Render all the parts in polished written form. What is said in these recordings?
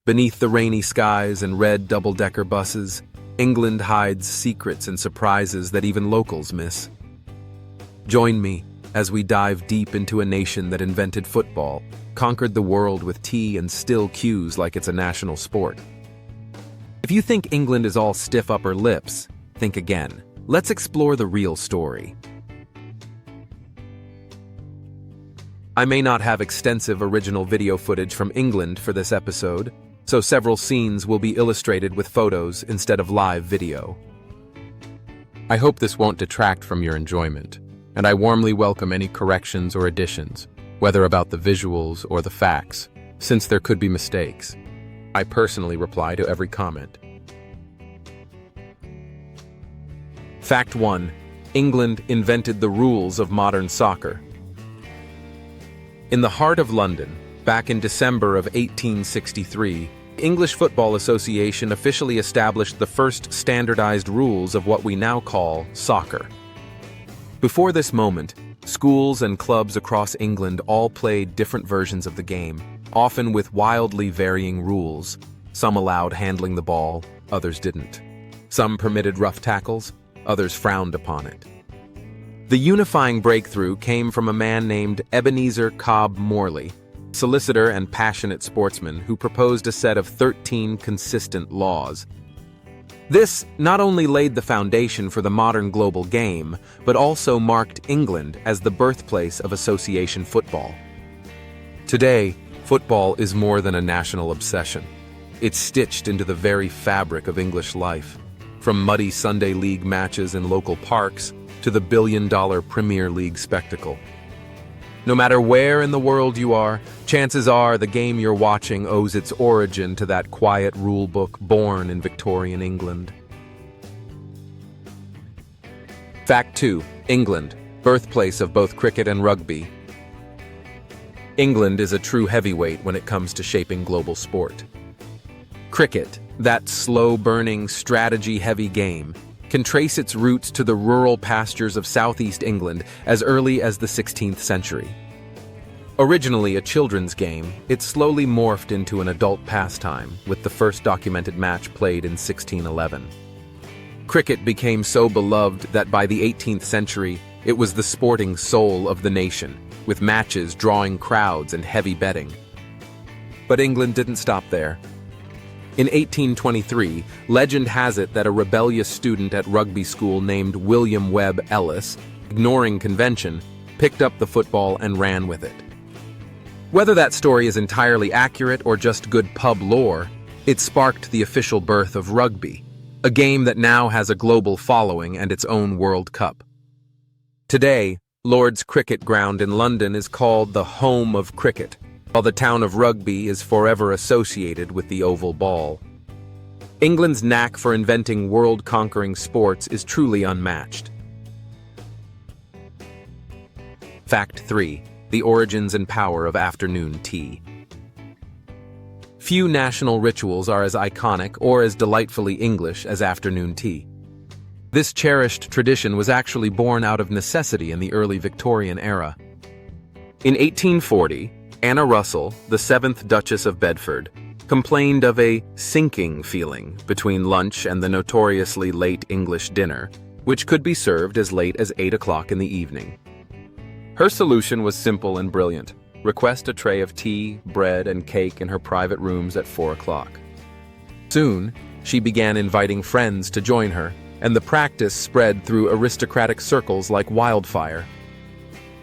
Beneath the rainy skies and red double-decker buses, England hides secrets and surprises that even locals miss. Join me as we dive deep into a nation that invented football, conquered the world with tea and still cues like it's a national sport. If you think England is all stiff upper lips, think again. Let's explore the real story. I may not have extensive original video footage from England for this episode, so several scenes will be illustrated with photos instead of live video. I hope this won't detract from your enjoyment, and I warmly welcome any corrections or additions, whether about the visuals or the facts, since there could be mistakes. I personally reply to every comment. Fact 1. England invented the rules of modern soccer. In the heart of London, back in December of 1863, English Football Association officially established the first standardized rules of what we now call soccer. Before this moment, schools and clubs across England all played different versions of the game, often with wildly varying rules. Some allowed handling the ball, others didn't. Some permitted rough tackles, others frowned upon it. The unifying breakthrough came from a man named Ebenezer Cobb Morley, solicitor and passionate sportsman who proposed a set of 13 consistent laws. This not only laid the foundation for the modern global game, but also marked England as the birthplace of association football. Today, football is more than a national obsession. It's stitched into the very fabric of English life, from muddy Sunday league matches in local parks to the billion-dollar Premier League spectacle. No matter where in the world you are, chances are the game you're watching owes its origin to that quiet rule book born in Victorian England. Fact 2. England, birthplace of both cricket and rugby. England is a true heavyweight when it comes to shaping global sport. Cricket, that slow-burning, strategy-heavy game, can trace its roots to the rural pastures of southeast England as early as the 16th century. Originally a children's game, it slowly morphed into an adult pastime, with the first documented match played in 1611. Cricket became so beloved that by the 18th century, it was the sporting soul of the nation, with matches drawing crowds and heavy betting. But England didn't stop there. In 1823, legend has it that a rebellious student at rugby school named William Webb Ellis, ignoring convention, picked up the football and ran with it. Whether that story is entirely accurate or just good pub lore, it sparked the official birth of rugby, a game that now has a global following and its own World Cup. Today, Lord's Cricket Ground in London is called the home of cricket, while the town of Rugby is forever associated with the oval ball. England's knack for inventing world-conquering sports is truly unmatched. Fact 3. The origins and power of afternoon tea. Few national rituals are as iconic or as delightfully English as afternoon tea. This cherished tradition was actually born out of necessity in the early Victorian era. In 1840, Anna Russell, the 7th Duchess of Bedford, complained of a sinking feeling between lunch and the notoriously late English dinner, which could be served as late as 8 o'clock in the evening. Her solution was simple and brilliant. Request a tray of tea, bread, and cake in her private rooms at 4 o'clock. Soon, she began inviting friends to join her, and the practice spread through aristocratic circles like wildfire.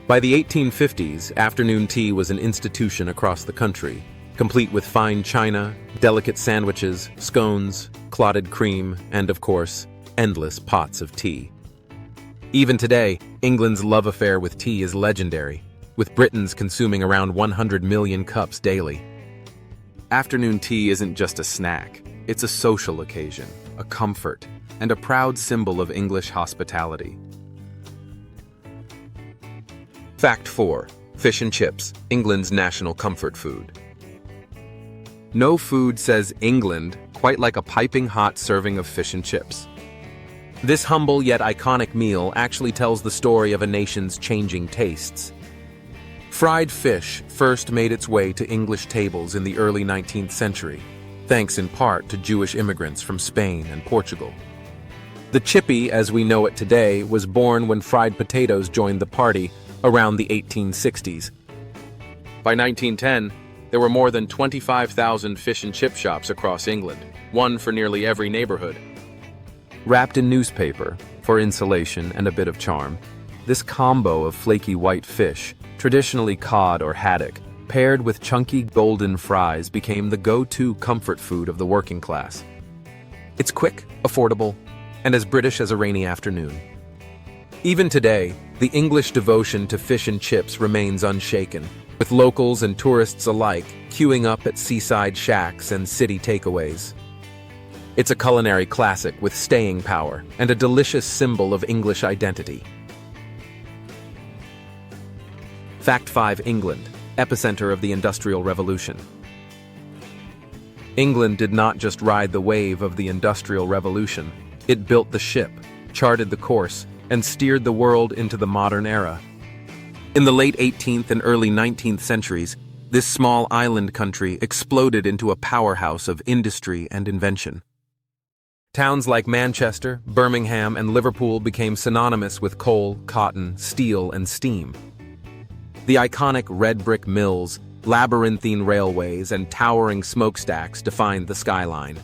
By the 1850s, afternoon tea was an institution across the country, complete with fine china, delicate sandwiches, scones, clotted cream, and, of course, endless pots of tea. Even today, England's love affair with tea is legendary, with Britons consuming around 100 million cups daily. Afternoon tea isn't just a snack, it's a social occasion, a comfort, and a proud symbol of English hospitality. Fact 4. Fish and chips, England's national comfort food. No food says England quite like a piping hot serving of fish and chips. This humble yet iconic meal actually tells the story of a nation's changing tastes. Fried fish first made its way to English tables in the early 19th century, thanks in part to Jewish immigrants from Spain and Portugal. The chippy, as we know it today, was born when fried potatoes joined the party around the 1860s. By 1910, there were more than 25,000 fish and chip shops across England, one for nearly every neighborhood. Wrapped in newspaper, for insulation and a bit of charm, this combo of flaky white fish, traditionally cod or haddock, paired with chunky golden fries became the go-to comfort food of the working class. It's quick, affordable, and as British as a rainy afternoon. Even today, the English devotion to fish and chips remains unshaken, with locals and tourists alike queuing up at seaside shacks and city takeaways. It's a culinary classic with staying power and a delicious symbol of English identity. Fact 5. England, epicenter of the Industrial Revolution. England did not just ride the wave of the Industrial Revolution. It built the ship, charted the course, and steered the world into the modern era. In the late 18th and early 19th centuries, this small island country exploded into a powerhouse of industry and invention. Towns like Manchester, Birmingham, and Liverpool became synonymous with coal, cotton, steel, and steam. The iconic red brick mills, labyrinthine railways, and towering smokestacks defined the skyline.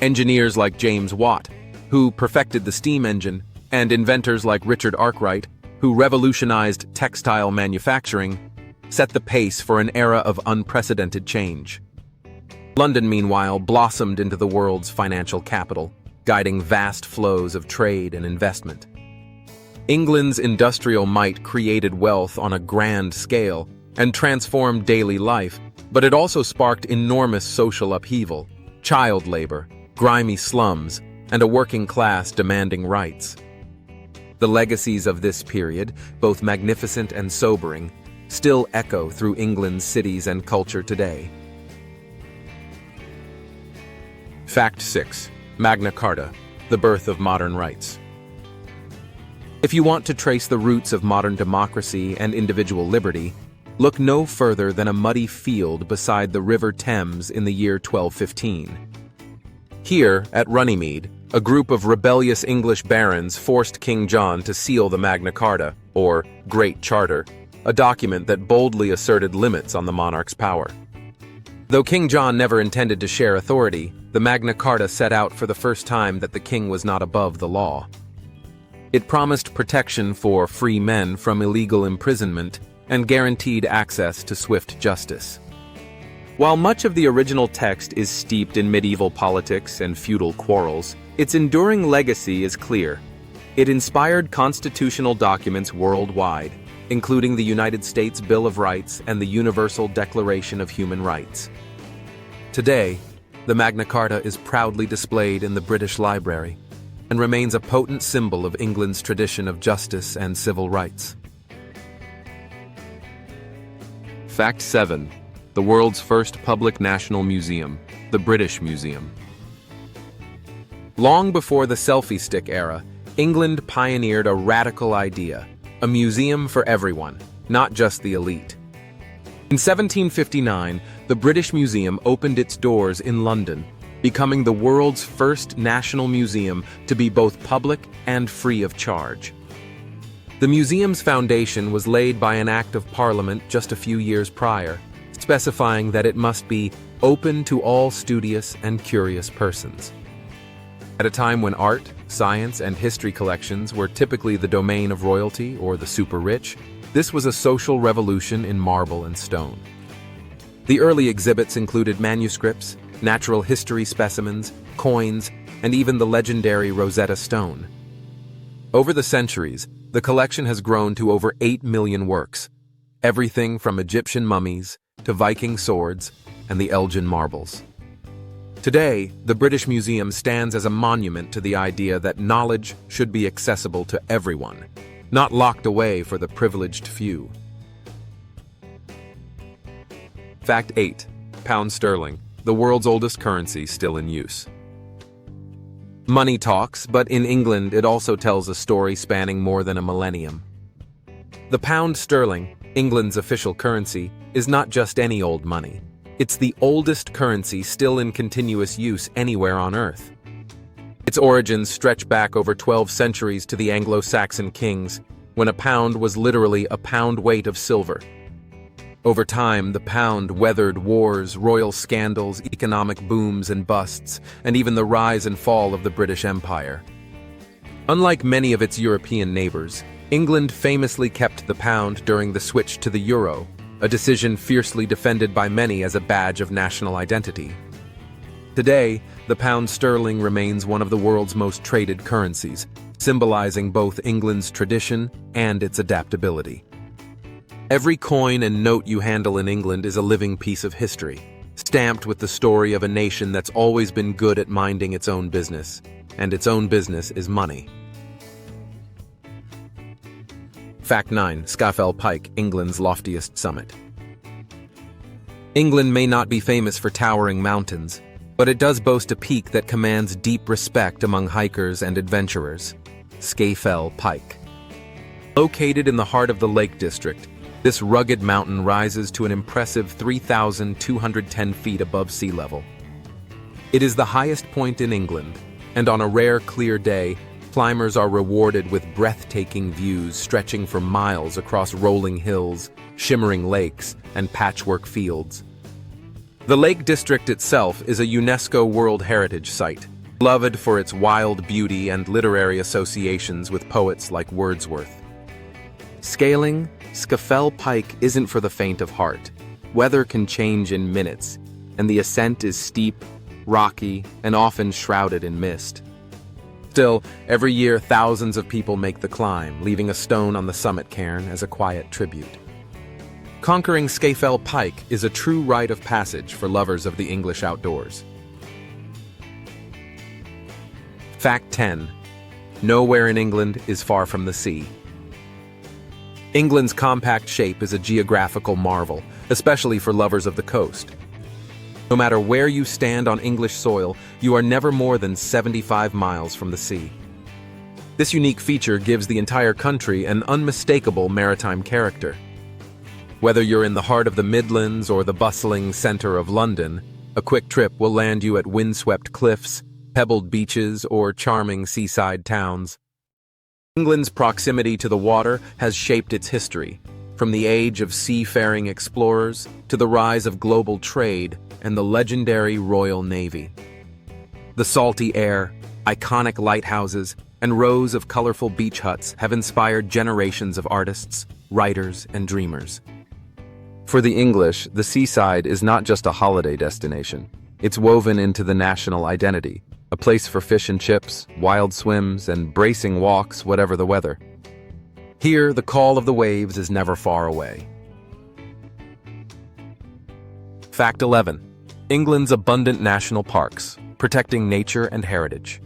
Engineers like James Watt, who perfected the steam engine, and inventors like Richard Arkwright, who revolutionized textile manufacturing, set the pace for an era of unprecedented change. London, meanwhile, blossomed into the world's financial capital, guiding vast flows of trade and investment. England's industrial might created wealth on a grand scale and transformed daily life, but it also sparked enormous social upheaval, child labor, grimy slums, and a working class demanding rights. The legacies of this period, both magnificent and sobering, still echo through England's cities and culture today. Fact 6. Magna Carta, the birth of modern rights. If you want to trace the roots of modern democracy and individual liberty, look no further than a muddy field beside the River Thames in the year 1215. Here, at Runnymede, a group of rebellious English barons forced King John to seal the Magna Carta, or Great Charter, a document that boldly asserted limits on the monarch's power. Though King John never intended to share authority, the Magna Carta set out for the first time that the king was not above the law. It promised protection for free men from illegal imprisonment and guaranteed access to swift justice. While much of the original text is steeped in medieval politics and feudal quarrels, its enduring legacy is clear. It inspired constitutional documents worldwide, including the United States Bill of Rights and the Universal Declaration of Human Rights. Today, the Magna Carta is proudly displayed in the British Library and remains a potent symbol of England's tradition of justice and civil rights. Fact 7. The world's first public national museum, the British Museum. Long before the selfie stick era, England pioneered a radical idea, a museum for everyone, not just the elite. In 1759, the British Museum opened its doors in London, becoming the world's first national museum to be both public and free of charge. The museum's foundation was laid by an Act of Parliament just a few years prior, specifying that it must be open to all studious and curious persons. At a time when art, science, and history collections were typically the domain of royalty or the super-rich, this was a social revolution in marble and stone. The early exhibits included manuscripts, natural history specimens, coins, and even the legendary Rosetta Stone. Over the centuries, the collection has grown to over 8 million works, everything from Egyptian mummies to Viking swords and the Elgin marbles. Today, the British Museum stands as a monument to the idea that knowledge should be accessible to everyone, not locked away for the privileged few. Fact 8. Pound sterling, the world's oldest currency still in use. Money talks, but in England it also tells a story spanning more than a millennium. The pound sterling, England's official currency, is not just any old money. It's the oldest currency still in continuous use anywhere on Earth. Its origins stretch back over 12 centuries to the Anglo-Saxon kings, when a pound was literally a pound weight of silver. Over time, the pound weathered wars, royal scandals, economic booms and busts, and even the rise and fall of the British Empire. Unlike many of its European neighbors, England famously kept the pound during the switch to the euro, a decision fiercely defended by many as a badge of national identity. Today, the pound sterling remains one of the world's most traded currencies, symbolizing both England's tradition and its adaptability. Every coin and note you handle in England is a living piece of history, stamped with the story of a nation that's always been good at minding its own business, and its own business is money. Fact 9. Scafell Pike, England's loftiest summit. England may not be famous for towering mountains, but it does boast a peak that commands deep respect among hikers and adventurers. Scafell Pike. Located in the heart of the Lake District, this rugged mountain rises to an impressive 3,210 feet above sea level. It is the highest point in England, and on a rare clear day, climbers are rewarded with breathtaking views stretching for miles across rolling hills, shimmering lakes, and patchwork fields. The Lake District itself is a UNESCO World Heritage Site, beloved for its wild beauty and literary associations with poets like Wordsworth. Scaling Scafell Pike isn't for the faint of heart. Weather can change in minutes, and the ascent is steep, rocky, and often shrouded in mist. Still, every year thousands of people make the climb, leaving a stone on the summit cairn as a quiet tribute. Conquering Scafell Pike is a true rite of passage for lovers of the English outdoors. Fact 10. Nowhere in England is far from the sea. England's compact shape is a geographical marvel, especially for lovers of the coast. No matter where you stand on English soil, you are never more than 75 miles from the sea. This unique feature gives the entire country an unmistakable maritime character. Whether you're in the heart of the Midlands or the bustling center of London, a quick trip will land you at windswept cliffs, pebbled beaches, or charming seaside towns. England's proximity to the water has shaped its history, from the age of seafaring explorers to the rise of global trade and the legendary Royal Navy. The salty air, iconic lighthouses, and rows of colorful beach huts have inspired generations of artists, writers, and dreamers. For the English, the seaside is not just a holiday destination. It's woven into the national identity, a place for fish and chips, wild swims, and bracing walks, whatever the weather. Here, the call of the waves is never far away. Fact 11. England's abundant national parks, protecting nature and heritage.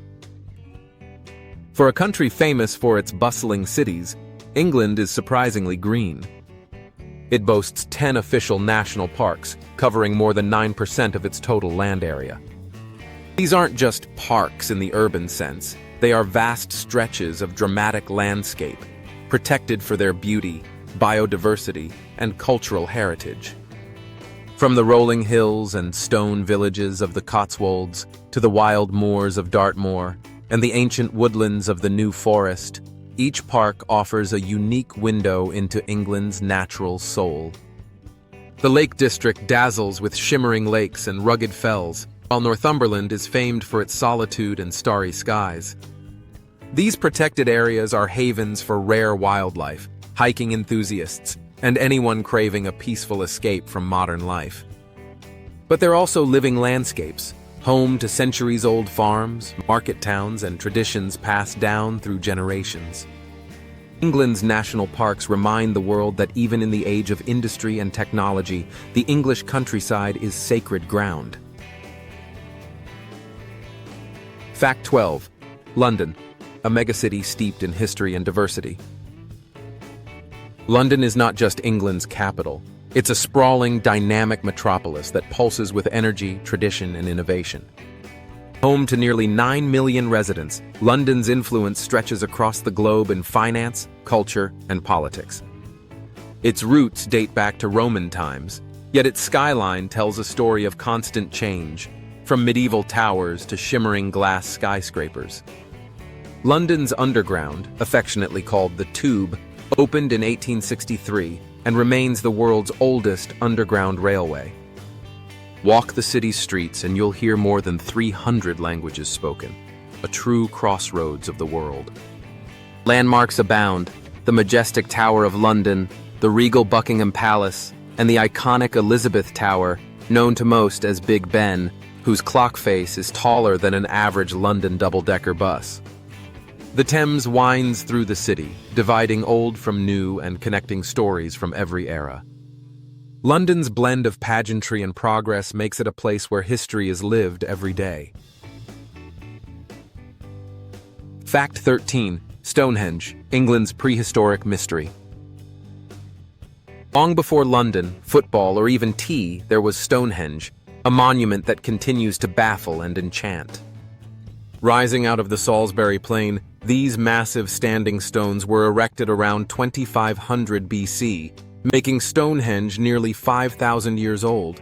For a country famous for its bustling cities, England is surprisingly green. It boasts 10 official national parks, covering more than 9% of its total land area. These aren't just parks in the urban sense, they are vast stretches of dramatic landscape, protected for their beauty, biodiversity, and cultural heritage. From the rolling hills and stone villages of the Cotswolds to the wild moors of Dartmoor and the ancient woodlands of the New Forest, each park offers a unique window into England's natural soul. The Lake District dazzles with shimmering lakes and rugged fells, while Northumberland is famed for its solitude and starry skies. These protected areas are havens for rare wildlife, hiking enthusiasts, and anyone craving a peaceful escape from modern life. But they're also living landscapes, home to centuries-old farms, market towns, and traditions passed down through generations. England's national parks remind the world that even in the age of industry and technology, the English countryside is sacred ground. Fact 12. London, a megacity steeped in history and diversity. London is not just England's capital. It's a sprawling, dynamic metropolis that pulses with energy, tradition, and innovation. Home to nearly 9 million residents, London's influence stretches across the globe in finance, culture, and politics. Its roots date back to Roman times, Yet its skyline tells a story of constant change, from medieval towers to shimmering glass skyscrapers. London's Underground, affectionately called the Tube, opened in 1863 and remains the world's oldest underground railway. Walk the city's streets and you'll hear more than 300 languages spoken, a true crossroads of the world. Landmarks abound: the majestic Tower of London, the regal Buckingham Palace, and the iconic Elizabeth Tower, known to most as Big Ben, whose clock face is taller than an average London double-decker bus. The Thames winds through the city, dividing old from new and connecting stories from every era. London's blend of pageantry and progress makes it a place where history is lived every day. Fact 13. Stonehenge, England's prehistoric mystery. Long before London, football, or even tea, there was Stonehenge, a monument that continues to baffle and enchant. Rising out of the Salisbury Plain, these massive standing stones were erected around 2500 BC, making Stonehenge nearly 5,000 years old.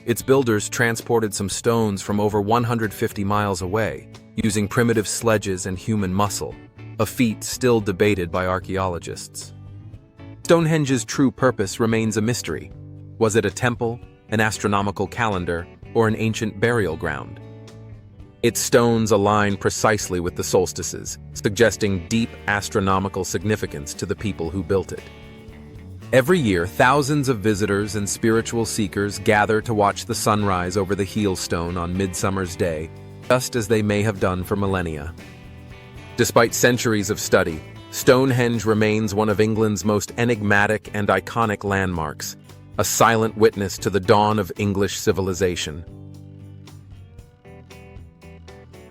Its builders transported some stones from over 150 miles away, using primitive sledges and human muscle, a feat still debated by archaeologists. Stonehenge's true purpose remains a mystery. Was it a temple, an astronomical calendar, or an ancient burial ground? Its stones align precisely with the solstices, suggesting deep astronomical significance to the people who built it. Every year, thousands of visitors and spiritual seekers gather to watch the sunrise over the heel stone on Midsummer's Day, just as they may have done for millennia. Despite centuries of study, Stonehenge remains one of England's most enigmatic and iconic landmarks, a silent witness to the dawn of English civilization.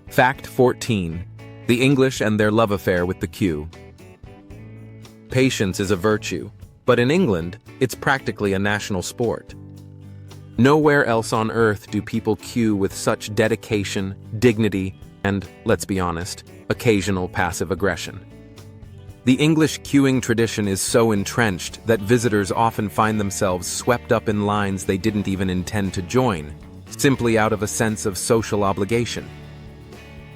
Fact 14. The English and their love affair with the queue. Patience is a virtue, but in England, it's practically a national sport. Nowhere else on earth do people queue with such dedication, dignity, and, let's be honest, occasional passive aggression. The English queuing tradition is so entrenched that visitors often find themselves swept up in lines they didn't even intend to join, simply out of a sense of social obligation.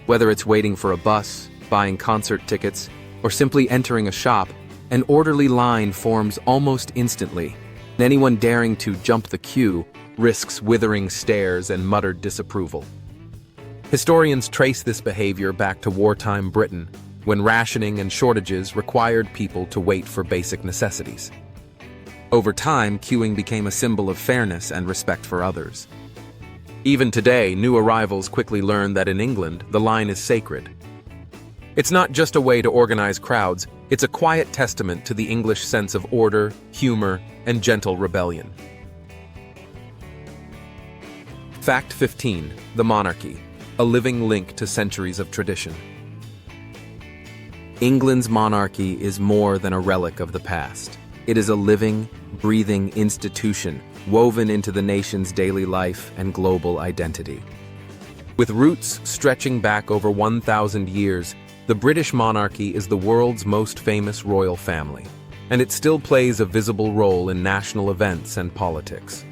Whether it's waiting for a bus, buying concert tickets, or simply entering a shop, an orderly line forms almost instantly, and anyone daring to jump the queue risks withering stares and muttered disapproval. Historians trace this behavior back to wartime Britain, when rationing and shortages required people to wait for basic necessities. Over time, queuing became a symbol of fairness and respect for others. Even today, new arrivals quickly learn that in England, the line is sacred. It's not just a way to organize crowds, it's a quiet testament to the English sense of order, humor, and gentle rebellion. Fact 15. The Monarchy, a living link to centuries of tradition. England's monarchy is more than a relic of the past. It is a living, breathing institution woven into the nation's daily life and global identity. With roots stretching back over 1,000 years, the British monarchy is the world's most famous royal family, and it still plays a visible role in national events and politics.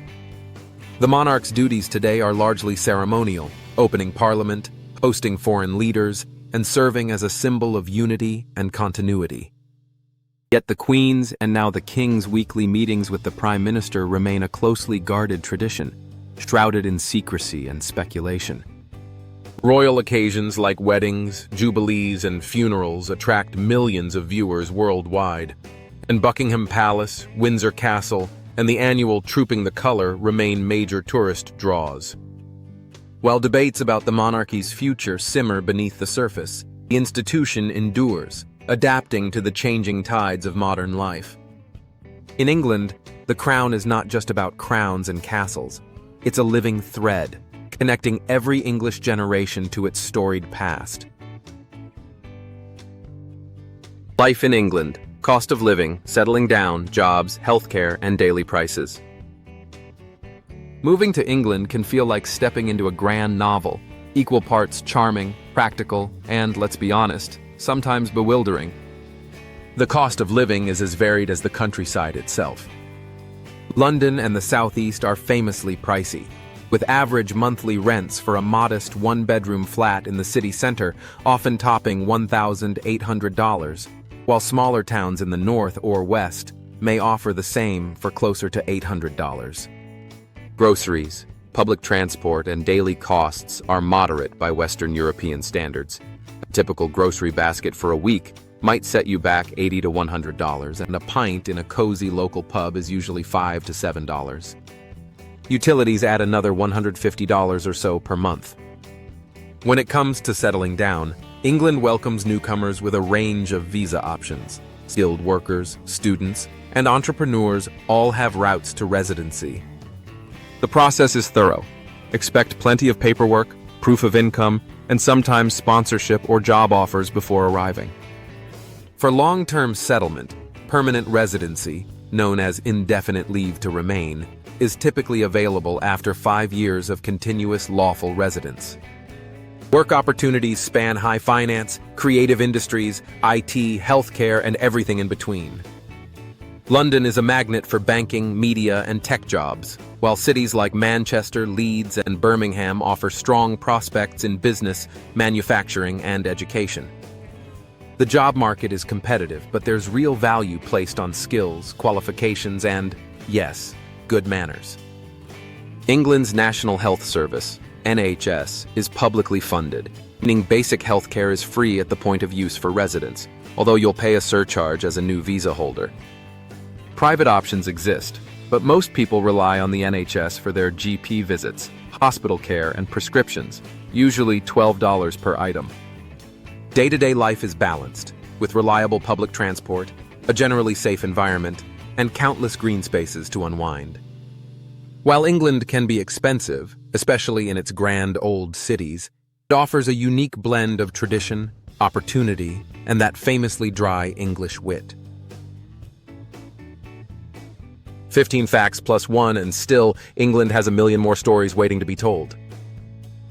The monarch's duties today are largely ceremonial, opening parliament, hosting foreign leaders, and serving as a symbol of unity and continuity. Yet the Queen's and now the King's weekly meetings with the Prime Minister remain a closely guarded tradition, shrouded in secrecy and speculation. Royal occasions like weddings, jubilees, and funerals attract millions of viewers worldwide, and Buckingham Palace, Windsor Castle, and the annual Trooping the Colour remain major tourist draws. While debates about the monarchy's future simmer beneath the surface, the institution endures, adapting to the changing tides of modern life. In England, the crown is not just about crowns and castles. It's a living thread, connecting every English generation to its storied past. Life in England, cost of living, settling down, jobs, healthcare, and daily prices. Moving to England can feel like stepping into a grand novel, equal parts charming, practical, and, let's be honest, sometimes bewildering. The cost of living is as varied as the countryside itself. London and the southeast are famously pricey, with average monthly rents for a modest one-bedroom flat in the city center often topping $1,800, while smaller towns in the north or west may offer the same for closer to $800. Groceries, public transport, and daily costs are moderate by Western European standards. A typical grocery basket for a week might set you back $80 to $100, and a pint in a cozy local pub is usually $5 to $7. Utilities add another $150 or so per month. When it comes to settling down, England welcomes newcomers with a range of visa options. Skilled workers, students, and entrepreneurs all have routes to residency. The process is thorough. Expect plenty of paperwork, proof of income, and sometimes sponsorship or job offers before arriving. For long-term settlement, permanent residency, known as indefinite leave to remain, is typically available after 5 years of continuous lawful residence. Work opportunities span high finance, creative industries, IT, healthcare, and everything in between. London is a magnet for banking, media, and tech jobs, while cities like Manchester, Leeds, and Birmingham offer strong prospects in business, manufacturing, and education. The job market is competitive, but there's real value placed on skills, qualifications, and, yes, good manners. England's National Health Service, NHS, is publicly funded, meaning basic healthcare is free at the point of use for residents, although you'll pay a surcharge as a new visa holder. Private options exist, but most people rely on the NHS for their GP visits, hospital care, and prescriptions, usually $12 per item. Day-to-day life is balanced, with reliable public transport, a generally safe environment, and countless green spaces to unwind. While England can be expensive, especially in its grand old cities, it offers a unique blend of tradition, opportunity, and that famously dry English wit. 15 facts plus one, and still, England has a million more stories waiting to be told.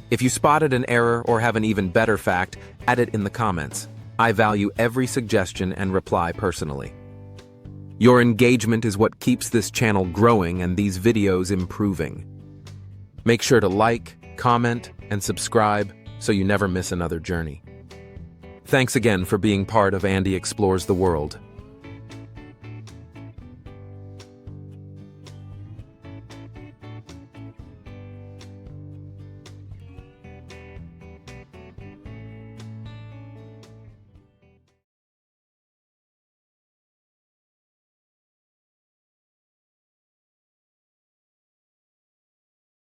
If you spotted an error or have an even better fact, add it in the comments. I value every suggestion and reply personally. Your engagement is what keeps this channel growing and these videos improving. Make sure to like, comment, and subscribe so you never miss another journey. Thanks again for being part of Andy Explores the World.